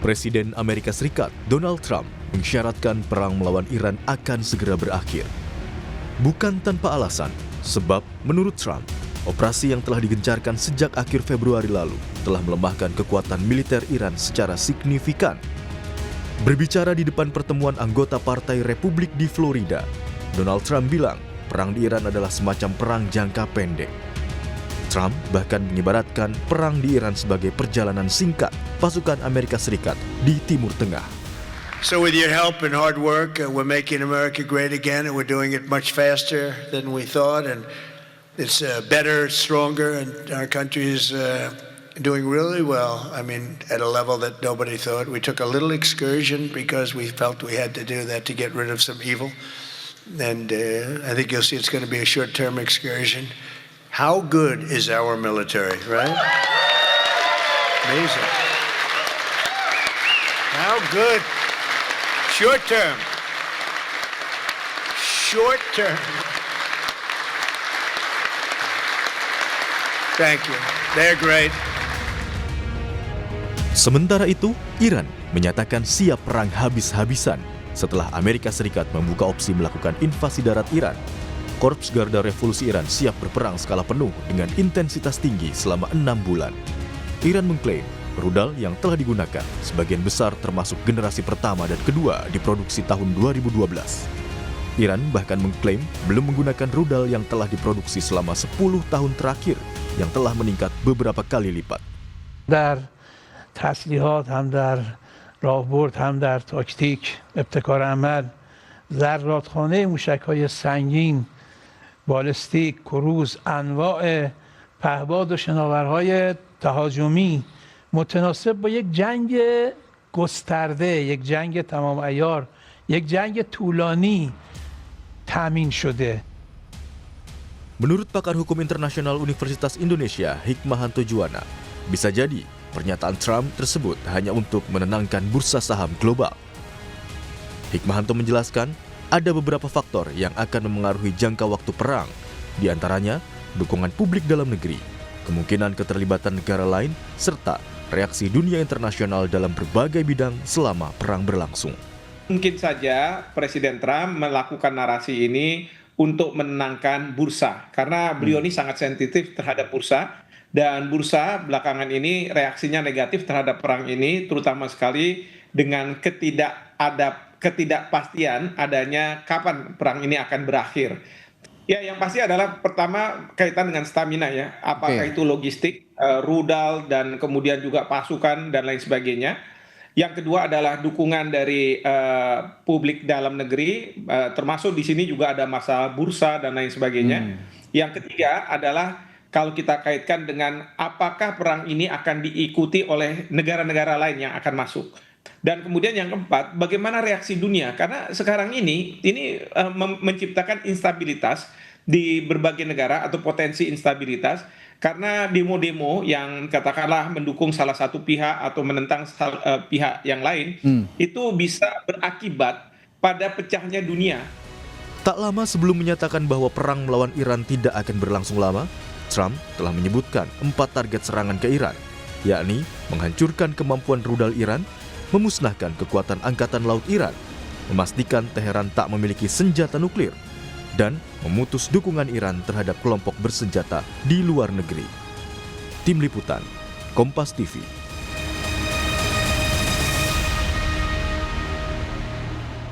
Presiden Amerika Serikat Donald Trump mensyaratkan perang melawan Iran akan segera berakhir. Bukan tanpa alasan, sebab menurut Trump, operasi yang telah digencarkan sejak akhir Februari lalu telah melemahkan kekuatan militer Iran secara signifikan. Berbicara di depan pertemuan anggota Partai Republik di Florida, Donald Trump bilang perang di Iran adalah semacam perang jangka pendek. Trump bahkan mengibaratkan perang di Iran sebagai perjalanan singkat pasukan Amerika Serikat di Timur Tengah. So with your help and hard work, we're making America great again, and we're doing it much faster than we thought, and it's better, stronger, and our country is doing really well. I mean, at a level that nobody thought. We took a little excursion because we felt we had to do that to get rid of some evil, and I think you'll see it's going to be a short-term excursion. How good is our military, right? Amazing. How good. Short term. Short term. Thank you. They're great. Sementara itu, Iran menyatakan siap perang habis-habisan setelah Amerika Serikat membuka opsi melakukan invasi darat Iran. Korps Garda Revolusi Iran siap berperang skala penuh dengan intensitas tinggi selama 6 bulan. Iran mengklaim rudal yang telah digunakan sebagian besar termasuk generasi pertama dan kedua diproduksi tahun 2012. Iran bahkan mengklaim belum menggunakan rudal yang telah diproduksi selama 10 tahun terakhir yang telah meningkat beberapa kali lipat. در تسلیحات هم در راهبرد هم در تاکتیک ابتکار عمل ذراتخانه موشک‌های سنگین بالستیک کروز انواع پهباد و شناورهای تهاجمی متناسب با یک جنگ گسترده، یک جنگ تمام عیار، یک جنگ طولانی تامین شده. Menurut pakar hukum internasional Universitas Indonesia, Hikmahanto Juwana, bisa jadi pernyataan Trump tersebut hanya untuk menenangkan bursa saham global. Hikmahanto menjelaskan, ada beberapa faktor yang akan memengaruhi jangka waktu perang, di antaranya dukungan publik dalam negeri, kemungkinan keterlibatan negara lain, serta reaksi dunia internasional dalam berbagai bidang selama perang berlangsung. Mungkin saja Presiden Trump melakukan narasi ini untuk menenangkan bursa, karena beliau ini sangat sensitif terhadap bursa, dan bursa belakangan ini reaksinya negatif terhadap perang ini, terutama sekali dengan ketidakpastian adanya kapan perang ini akan berakhir. Ya, yang pasti adalah pertama kaitan dengan stamina ya, apakah itu logistik, rudal, dan kemudian juga pasukan dan lain sebagainya. Yang kedua adalah dukungan dari publik dalam negeri, termasuk di sini juga ada masalah bursa dan lain sebagainya. Yang ketiga adalah kalau kita kaitkan dengan apakah perang ini akan diikuti oleh negara-negara lain yang akan masuk. Dan kemudian yang keempat, bagaimana reaksi dunia? Karena sekarang ini menciptakan instabilitas di berbagai negara atau potensi instabilitas karena demo-demo yang katakanlah mendukung salah satu pihak atau menentang pihak yang lain itu bisa berakibat pada pecahnya dunia. Tak lama sebelum menyatakan bahwa perang melawan Iran tidak akan berlangsung lama, Trump telah menyebutkan 4 target serangan ke Iran, yakni menghancurkan kemampuan rudal Iran, memusnahkan kekuatan angkatan laut Iran, memastikan Teheran tak memiliki senjata nuklir, dan memutus dukungan Iran terhadap kelompok bersenjata di luar negeri. Tim Liputan, Kompas TV.